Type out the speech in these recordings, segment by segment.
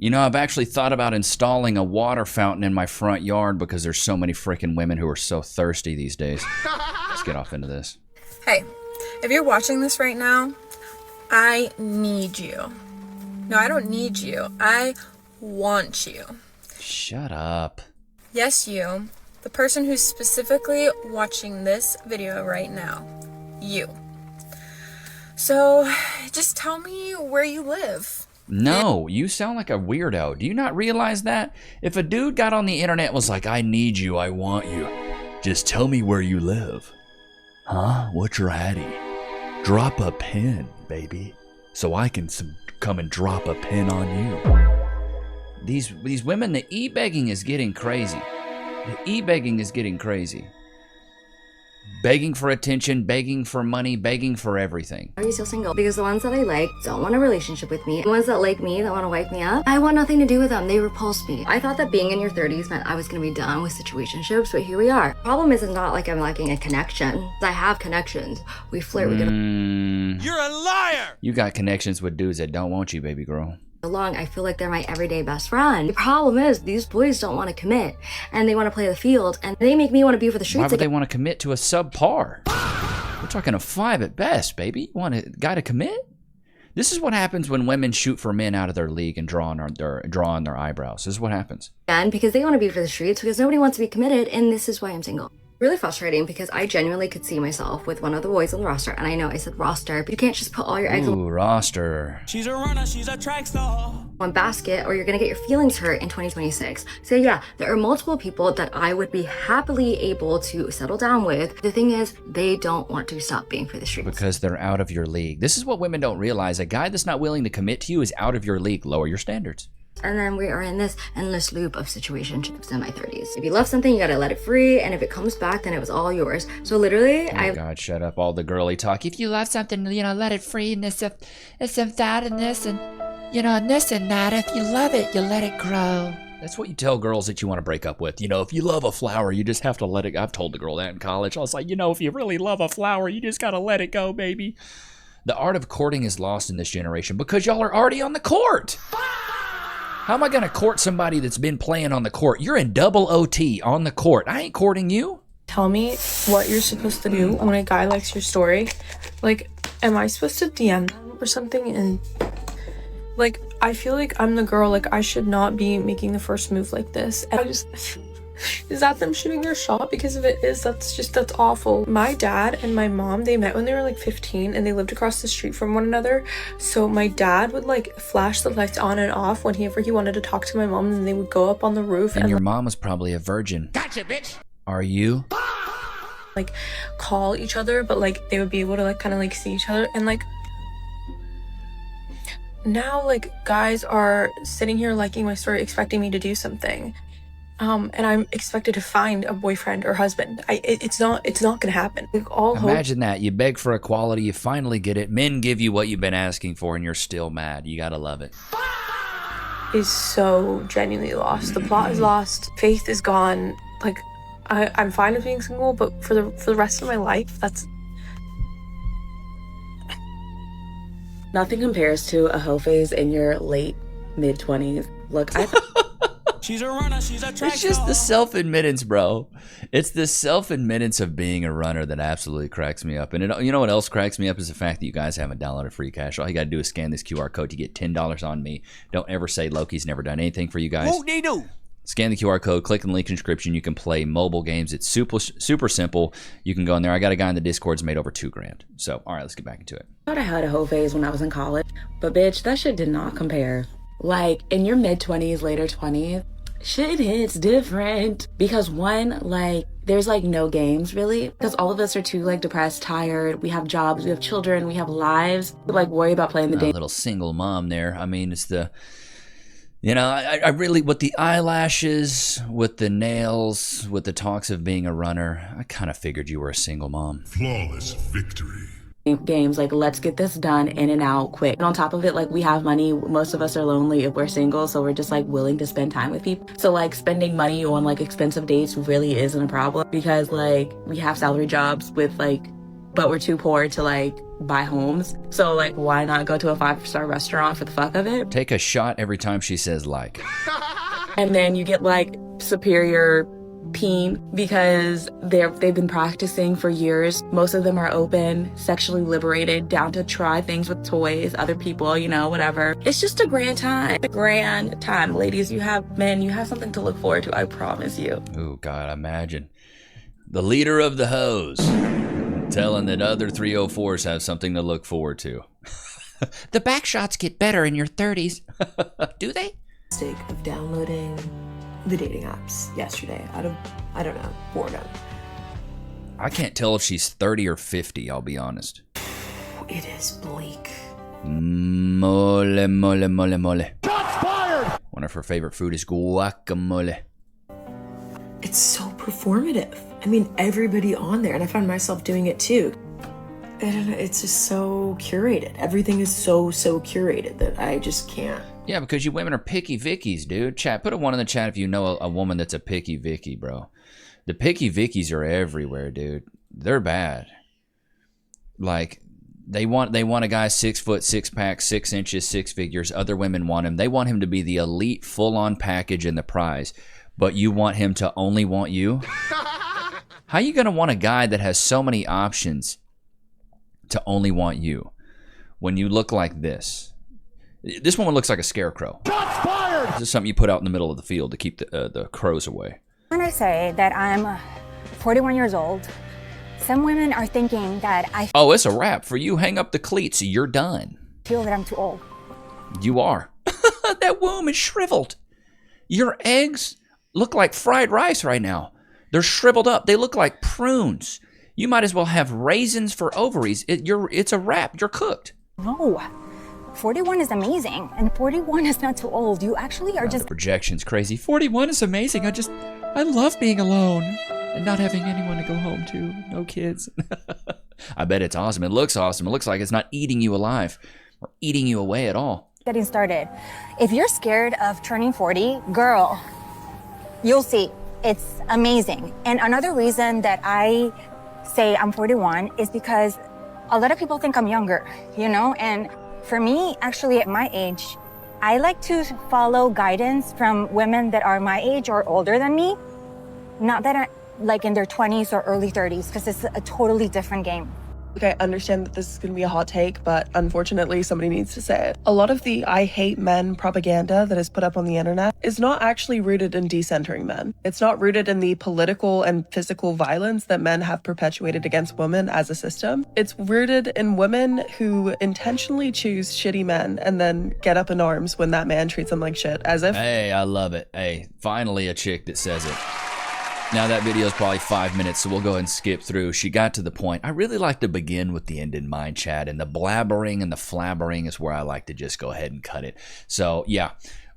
You know, I've actually thought about installing a water fountain in my front yard because there's so many freaking women who are so thirsty these days. Let's get off into this. Hey, if you're watching this right now, I need you. No, I don't need you. I want you. Shut up. Yes, you. The person who's specifically watching this video right now. You. So, just tell me where you live. No, you sound like a weirdo. Do you not realize that? If a dude got on the internet and was like, I need you, I want you, just tell me where you live. Huh? What's your Addy? Drop a pin, baby, so I can come and drop a pin on you. These women, the e-begging is getting crazy. The e-begging is getting crazy. Begging for attention, begging for money, begging for everything. Are you still single? Because the ones that I like don't want a relationship with me. The ones that like me, that want to wipe me up, I want nothing to do with them. They repulse me. I thought that being in your 30s meant I was going to be done with situationships, but here we are. Problem is, it's not like I'm lacking a connection. I have connections. We flirt, we get You're a liar! You got connections with dudes that don't want you, baby girl. along. I feel like they're my everyday best friend. The problem is these boys don't want to commit and they want to play the field and they make me want to be for the streets. Why would they want to commit to a subpar? We're talking a 5 at best, baby. You want a guy to commit? This is what happens when women shoot for men out of their league and draw on their eyebrows. This is what happens. And because they want to be for the streets, because nobody wants to be committed, and this is why I'm single. Really frustrating because I genuinely could see myself with one of the boys on the roster, and I know I said roster, but you can't just put all your eggs Ooh, roster. She's a runner, she's a track star. one basket or you're gonna get your feelings hurt in 2026. So yeah, there are multiple people that I would be happily able to settle down with. The thing is, they don't want to stop being for the streets. Because they're out of your league. This is what women don't realize. A guy that's not willing to commit to you is out of your league. Lower your standards. And then we are in this endless loop of situationships in my 30s. If you love something, you gotta let it free, and if it comes back, then it was all yours. So literally, Oh God, shut up. All the girly talk. If you love something, let it free, and this, and that, and this, and, and this and that. If you love it, you let it grow. That's what you tell girls that you want to break up with. If you love a flower, you just have to let it go. I've told the girl that in college. I was like, if you really love a flower, you just gotta let it go, baby. The art of courting is lost in this generation because y'all are already on the court. How am I going to court somebody that's been playing on the court? You're in double OT on the court. I ain't courting you. Tell me what you're supposed to do when a guy likes your story. Like, am I supposed to DM them or something? And, like, I feel like I'm the girl. Like, I should not be making the first move like this. And I just... Is that them shooting their shot? Because if it is, that's awful. My dad and my mom, they met when they were like 15 and they lived across the street from one another. So my dad would like flash the lights on and off whenever he wanted to talk to my mom, and they would go up on the roof. And your mom was probably a virgin. Gotcha, bitch! Are you? Like call each other, but like they would be able to like kind of like see each other. And like now like guys are sitting here liking my story, expecting me to do something. And I'm expected to find a boyfriend or husband. It's not gonna happen. Imagine that. You beg for equality, you finally get it. Men give you what you've been asking for, and you're still mad. You gotta love it. Is so genuinely lost. The plot is lost. Faith is gone. Like, I'm fine with being single, but for the rest of my life, that's... Nothing compares to a hoe phase in your late mid-20s. Look, She's a runner, she's a track It's just star. the self-admittance, bro. It's the self-admittance of being a runner that absolutely cracks me up. And you know what else cracks me up is the fact that you guys haven't downloaded free cash. All you got to do is scan this QR code to get $10 on me. Don't ever say Loki's never done anything for you guys. Whoop de doo. Scan the QR code, click the link in the description. You can play mobile games. It's super simple. You can go in there. I got a guy in the Discord's made over $2,000. So, all right, let's get back into it. I thought I had a hoe phase when I was in college, but bitch, that shit did not compare. Like, in your mid-20s, later 20s, shit hits different. Because one, like, there's like no games really, because all of us are too like depressed, tired, we have jobs, we have children, we have lives, we like worry about playing the game. A little single mom there. I mean, it's the... I really, with the eyelashes, with the nails, with the talks of being a runner, I kind of figured you were a single mom. Flawless victory. Games like, let's get this done in and out quick. And on top of it, like, we have money. Most of us are lonely if we're single, so we're just like willing to spend time with people. So like spending money on like expensive dates really isn't a problem because like we have salary jobs with like but we're too poor to like buy homes. So like, why not go to a 5-star restaurant for the fuck of it? Take a shot every time she says like. And then you get like superior peen because they've been practicing for years. Most of them are open, sexually liberated, down to try things with toys, other people, you know, whatever. It's just a grand time. A grand time. Ladies, you have something to look forward to, I promise you. Oh, God, imagine. The leader of the hoes telling that other 304s have something to look forward to. The back shots get better in your 30s. Do they? Mistake of downloading the dating apps yesterday out of, I don't know, boredom. I can't tell if she's 30 or 50, I'll be honest. It is bleak. Mole, mole, mole, mole. Shots fired! One of her favorite food is guacamole. It's so performative. I mean, everybody on there, and I found myself doing it too. I don't know, it's just so curated. Everything is so curated that I just can't. Yeah, because you women are picky vickies, dude. Chat, put a 1 in the chat if you know a woman that's a picky vicky, bro. The picky vickies are everywhere, dude. They're bad. Like, they want a guy 6 foot, 6 pack, 6 inches, 6 figures. Other women want him. They want him to be the elite, full-on package and the prize. But you want him to only want you? How you gonna want a guy that has so many options to only want you when you look like this? This woman looks like a scarecrow. Shots fired! This is something you put out in the middle of the field to keep the crows away. When I say that I'm 41 years old, some women are thinking that I Oh, it's a wrap. For you, hang up the cleats. You're done. feel that I'm too old. You are. That womb is shriveled. Your eggs look like fried rice right now. They're shriveled up. They look like prunes. You might as well have raisins for ovaries. It's a wrap. You're cooked. No, 41 is amazing, and 41 is not too old. You actually are The just projection's crazy. 41 is amazing. I love being alone and not having anyone to go home to. No kids. I bet it's awesome. It looks awesome. It looks like it's not eating you alive or eating you away at all. getting started. If you're scared of turning 40, girl, you'll see. It's amazing. And another reason that I say I'm 41 is because a lot of people think I'm younger, you know? And for me, actually, at my age, I like to follow guidance from women that are my age or older than me. Not that I like in their 20s or early 30s, because it's a totally different game. Okay, I understand that this is going to be a hot take, but unfortunately, somebody needs to say it. A lot of the I hate men propaganda that is put up on the internet is not actually rooted in decentering men. It's not rooted in the political and physical violence that men have perpetuated against women as a system. It's rooted in women who intentionally choose shitty men and then get up in arms when that man treats them like shit, as if... Hey, I love it. Hey, finally a chick that says it. Now that video is probably 5 minutes, so we'll go ahead and skip through. She got to the point. I really like to begin with the end in mind, chat, and the blabbering and the flabbering is where I like to just go ahead and cut it. So, yeah,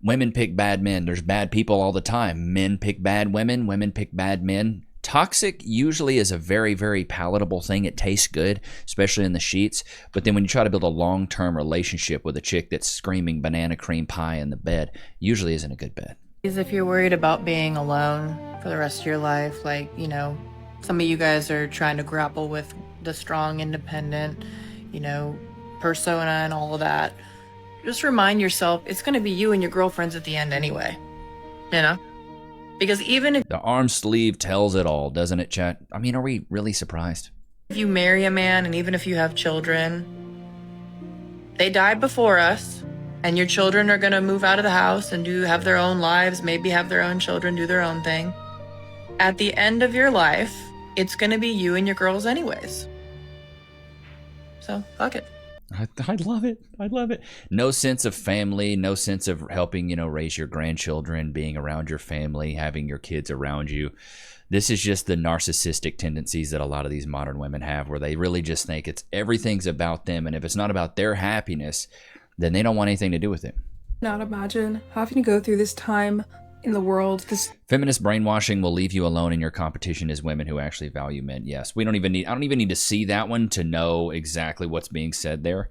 women pick bad men. There's bad people all the time. Men pick bad women. Women pick bad men. Toxic usually is a very, very palatable thing. It tastes good, especially in the sheets. But then when you try to build a long-term relationship with a chick that's screaming banana cream pie in the bed, usually isn't a good bet. If you're worried about being alone for the rest of your life, like, you know, some of you guys are trying to grapple with the strong, independent, you know, persona and all of that, just remind yourself it's going to be you and your girlfriends at the end anyway, you know? Because even if... The arm sleeve tells it all, doesn't it, chat? I mean, are we really surprised? If you marry a man and even if you have children, they died before us. And your children are going to move out of the house and have their own lives, maybe have their own children, do their own thing. At the end of your life, it's going to be you and your girls anyways. So, fuck it. I love it. I love it. No sense of family, no sense of helping, you know, raise your grandchildren, being around your family, having your kids around you. This is just the narcissistic tendencies that a lot of these modern women have, where they really just think everything's about them. And if it's not about their happiness, then they don't want anything to do with it. Not imagine having to go through this time in the world. Feminist brainwashing will leave you alone in your competition as women who actually value men. Yes, I don't even need to see that one to know exactly what's being said there.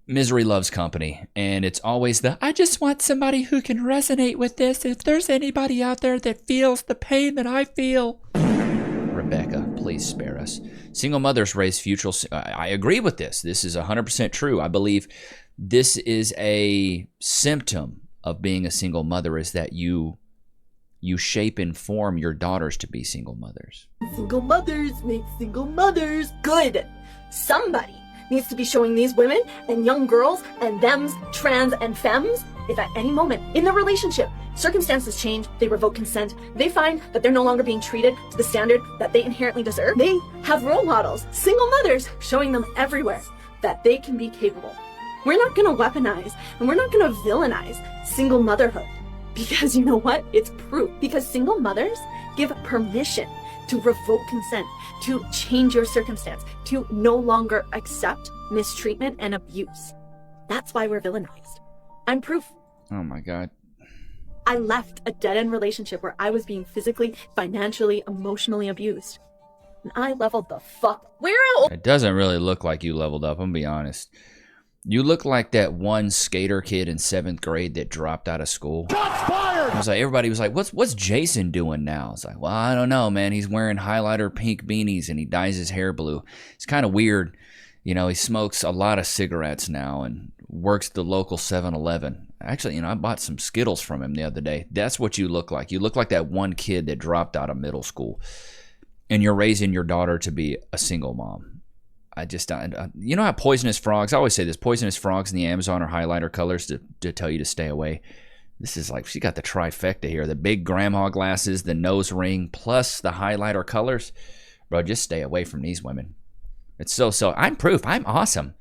Misery loves company, and it's always I just want somebody who can resonate with this. If there's anybody out there that feels the pain that I feel. Rebecca, please. please spare us. Single mothers raise future. I agree with this. This is 100% true. I believe this is a symptom of being a single mother, is that you shape and form your daughters to be single mothers. Single mothers make single mothers good. Somebody needs to be showing these women and young girls and thems, trans and femmes, if at any moment in the relationship circumstances change, they revoke consent, they find that they're no longer being treated to the standard that they inherently deserve, they have role models, single mothers, showing them everywhere that they can be capable. We're not going to weaponize and we're not going to villainize single motherhood, because you know what? It's proof. Because single mothers give permission to revoke consent, to change your circumstance, to no longer accept mistreatment and abuse. That's why we're villainized. I'm proof. Oh my God. I left a dead-end relationship where I was being physically, financially, emotionally abused. And I leveled the fuck. It doesn't really look like you leveled up, I'm gonna be honest. You look like that one skater kid in 7th grade that dropped out of school. Shots fired! I was like, everybody was like, what's Jason doing now? I was like, well, I don't know, man. He's wearing highlighter pink beanies and he dyes his hair blue. It's kind of weird. You know, he smokes a lot of cigarettes now and works at the local 7-Eleven. Actually, you know, I bought some Skittles from him the other day. That's what you look like. You look like that one kid that dropped out of middle school. And you're raising your daughter to be a single mom. I just, you know how poisonous frogs, I always say this, poisonous frogs in the Amazon are highlighter colors to tell you to stay away. This is like, she got the trifecta here. The big grandma glasses, the nose ring, plus the highlighter colors. Bro, just stay away from these women. It's so, I'm proof. I'm awesome.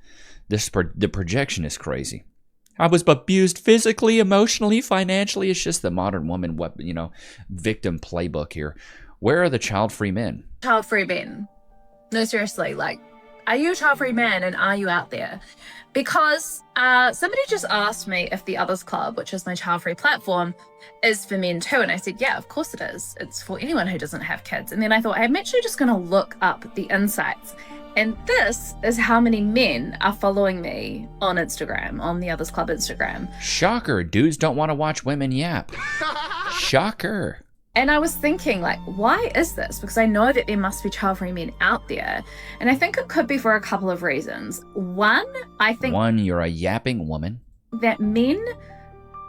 The projection is crazy. I was abused physically, emotionally, financially. It's just the modern woman, you know, victim playbook here. Where are the child-free men? Child-free men. No, seriously, like, are you a child-free man and are you out there? Because somebody just asked me if the Others Club, which is my child-free platform, is for men too. And I said, yeah, of course it is. It's for anyone who doesn't have kids. And then I thought, I'm actually just going to look up the insights. And this is how many men are following me on Instagram, on the Others Club Instagram. Shocker. Dudes don't want to watch women yap. Shocker. And I was thinking, like, why is this? Because I know that there must be child-free men out there. And I think it could be for a couple of reasons. One, you're a yapping woman. That men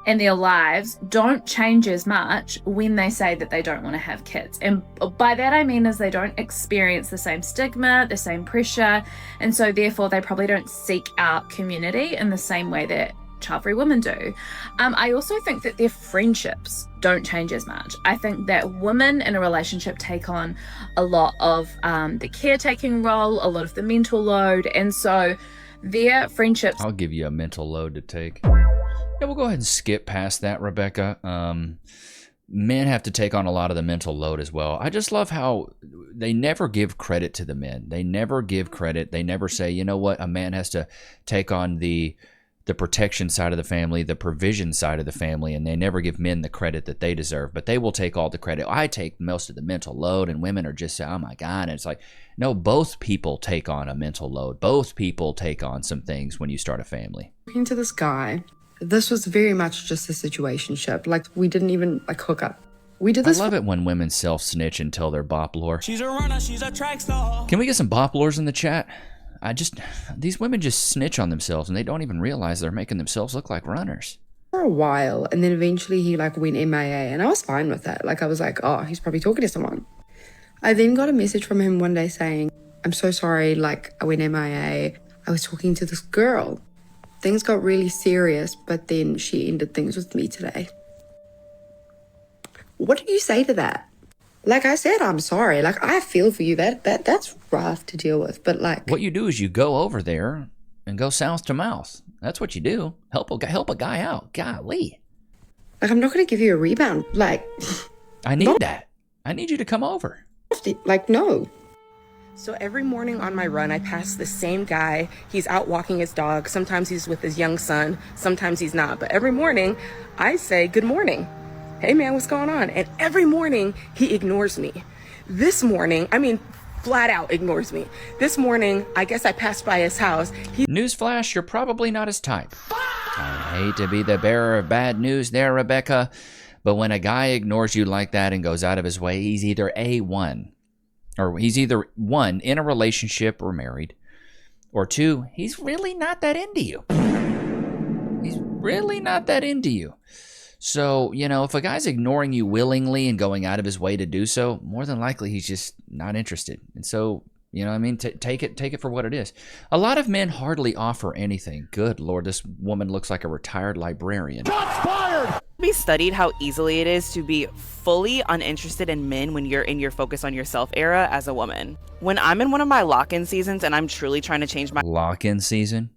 in their lives don't change as much when they say that they don't want to have kids. And by that I mean is they don't experience the same stigma, the same pressure. And so therefore they probably don't seek out community in the same way that child-free women do. I also think that their friendships don't change as much. I think that women in a relationship take on a lot of the caretaking role, a lot of the mental load, and so their friendships... I'll give you a mental load to take. Yeah, we'll go ahead and skip past that, Rebecca. Men have to take on a lot of the mental load as well. I just love how they never give credit to the men. They never give credit. They never say, you know what, a man has to take on the protection side of the family, the provision side of the family, and they never give men the credit that they deserve, but they will take all the credit. I take most of the mental load, and women are just saying, oh my God. And it's like, no, both people take on a mental load. Both people take on some things when you start a family. Talking to this guy, this was very much just a situationship. Like, we didn't even, like, hook up. We did this. I love it when women self-snitch and tell their bop lore. She's a runner, she's a track star. Can we get some bop lores in the chat? These women just snitch on themselves and they don't even realize they're making themselves look like runners. For a while, and then eventually he like went MIA, and I was fine with that. Like, I was like, oh, he's probably talking to someone. I then got a message from him one day saying, I'm so sorry, like, I went MIA. I was talking to this girl. Things got really serious, but then she ended things with me today. What do you say to that? Like I said, I'm sorry. Like, I feel for you. That's rough to deal with. But like, what you do is you go over there and go south to mouth. That's what you do. Help a guy out. Golly. Like, I'm not going to give you a rebound. Like, I need that. I need you to come over. Like, no. So every morning on my run, I pass the same guy. He's out walking his dog. Sometimes he's with his young son. Sometimes he's not. But every morning, I say, good morning. Hey man, what's going on? And every morning he ignores me. This morning, flat out ignores me. This morning, I guess I passed by his house. Newsflash, you're probably not his type. I hate to be the bearer of bad news there, Rebecca, but when a guy ignores you like that and goes out of his way, he's either A1, Or he's either, one, in a relationship or married, or two, he's really not that into you. He's really not that into you. So, if a guy's ignoring you willingly and going out of his way to do so, more than likely he's just not interested. And so, take it for what it is. A lot of men hardly offer anything. Good Lord, this woman looks like a retired librarian. Shots fired! We studied how easily it is to be fully uninterested in men when you're in your focus on yourself era as a woman. When I'm in one of my lock-in seasons and I'm truly trying to change my lock-in season?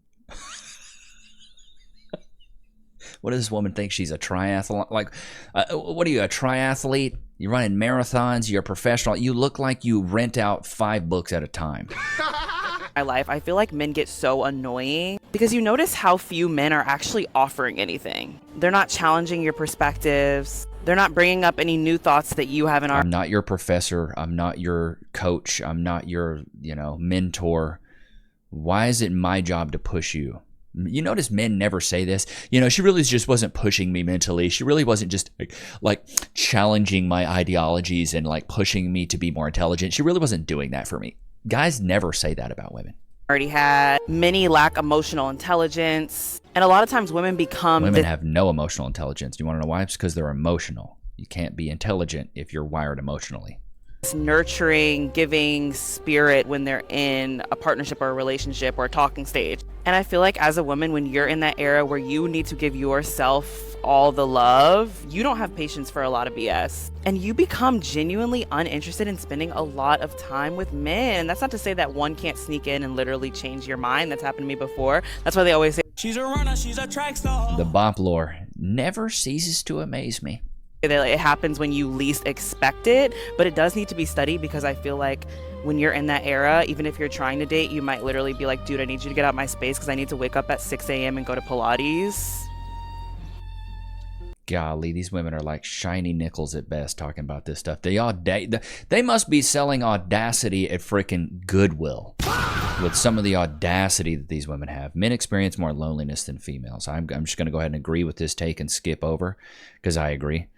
What does this woman think? She's a triathlon? What are you, a triathlete? You're running marathons. You're a professional. You look like you rent out 5 books at a time. my life, I feel like men get so annoying because you notice how few men are actually offering anything. They're not challenging your perspectives. They're not bringing up any new thoughts that you haven't. I'm not your professor. I'm not your coach. I'm not your, mentor. Why is it my job to push you? You notice men never say this. She really just wasn't pushing me mentally. She really wasn't just like challenging my ideologies and like pushing me to be more intelligent. She really wasn't doing that for me. Guys never say that about women. Already had. Many lack emotional intelligence. And a lot of times women have no emotional intelligence. Do you want to know why? It's because they're emotional. You can't be intelligent if you're wired emotionally. Nurturing, giving spirit when they're in a partnership or a relationship or a talking stage. And I feel like as a woman, when you're in that era where you need to give yourself all the love, you don't have patience for a lot of BS. And you become genuinely uninterested in spending a lot of time with men. That's not to say that one can't sneak in and literally change your mind. That's happened to me before. That's why they always say, she's a runner, she's a track star. The bop lore never ceases to amaze me. It happens when you least expect it, but it does need to be studied because I feel like when you're in that era, even if you're trying to date, you might literally be like, dude, I need you to get out my space because I need to wake up at 6 a.m. and go to Pilates. Golly, these women are like shiny nickels at best talking about this stuff. They must be selling audacity at freaking Goodwill with some of the audacity that these women have. Men experience more loneliness than females. I'm just going to go ahead and agree with this take and skip over because I agree.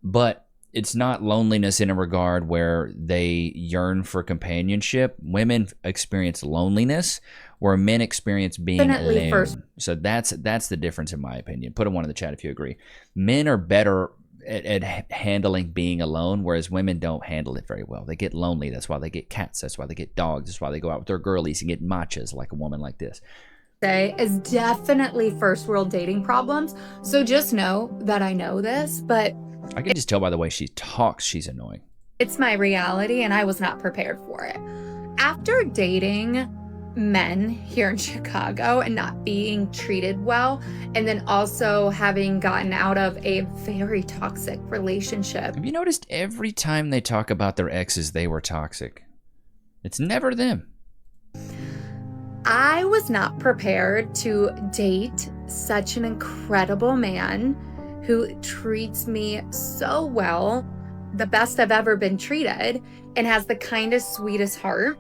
But it's not loneliness in a regard where they yearn for companionship. Women experience loneliness where men experience being alone. So that's the difference in my opinion. Put a 1 in the chat if you agree. Men are better at handling being alone, whereas women don't handle it very well. They get lonely. That's why they get cats. That's why they get dogs. That's why they go out with their girlies and get matchas like a woman like this. Is definitely first world dating problems. So just know that I know this, but I can just tell by the way she talks, she's annoying. It's my reality and I was not prepared for it. After dating men here in Chicago and not being treated well, and then also having gotten out of a very toxic relationship. Have you noticed every time they talk about their exes, they were toxic? It's never them. I was not prepared to date such an incredible man who treats me so well, the best I've ever been treated, and has the kindest, sweetest heart.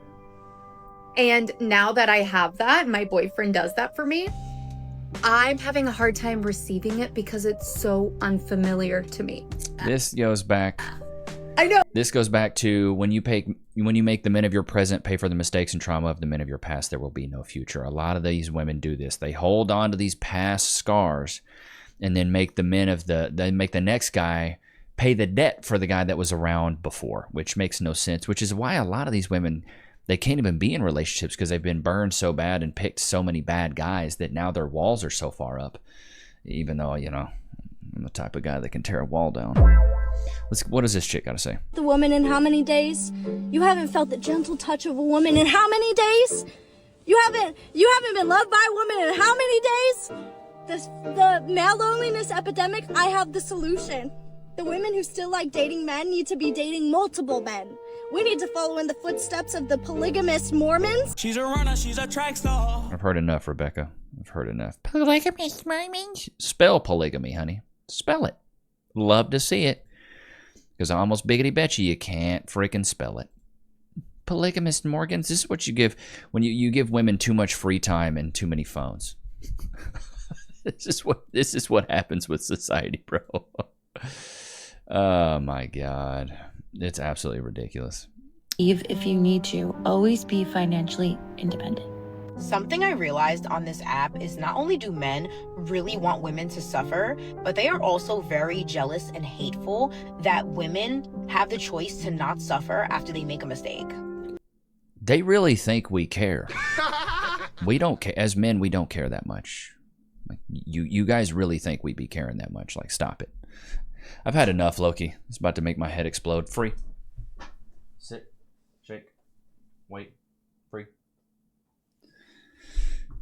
And now that I have that, my boyfriend does that for me, I'm having a hard time receiving it because it's so unfamiliar to me. This goes back. I know. This goes back to when you make the men of your present pay for the mistakes and trauma of the men of your past, there will be no future. A lot of these women do this. They hold on to these past scars and then make the next guy pay the debt for the guy that was around before, which makes no sense, which is why a lot of these women, they can't even be in relationships because they've been burned so bad and picked so many bad guys that now their walls are so far up, even though, I'm the type of guy that can tear a wall down. What does this chick got to say? The woman in how many days? You haven't felt the gentle touch of a woman in how many days? You haven't been loved by a woman in how many days? The male loneliness epidemic, I have the solution. The women who still like dating men need to be dating multiple men. We need to follow in the footsteps of the polygamist Mormons. She's a runner, she's a track star. I've heard enough, Rebecca. I've heard enough. Polygamist Mormons? Spell polygamy, honey. Spell it. Love to see it. Because I almost biggity bet you can't freaking spell it. Polygamist Morgans, this is what you give when you give women too much free time and too many phones. This is what happens with society, bro. Oh my God. It's absolutely ridiculous. If you need to, always be financially independent. Something I realized on this app is not only do men really want women to suffer, but they are also very jealous and hateful that women have the choice to not suffer after they make a mistake. They really think we care. We don't care. As men, we don't care that much. Like, you guys really think we be caring that much. Like, stop it. I've had enough, Loki. It's about to make my head explode. Free. Sit. Shake. Wait. Free.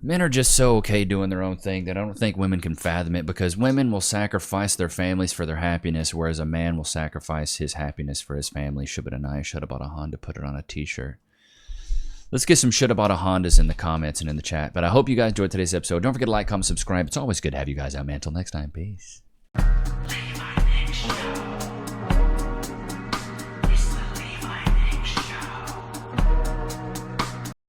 Men are just so okay doing their own thing that I don't think women can fathom it, because women will sacrifice their families for their happiness, whereas a man will sacrifice his happiness for his family. I should have bought a Honda, put it on a t-shirt. Let's get some should have bought a Hondas in the comments and in the chat. But I hope you guys enjoyed today's episode. Don't forget to like, comment, subscribe. It's always good to have you guys out, man. Until next time, peace. Levi Nichs Show.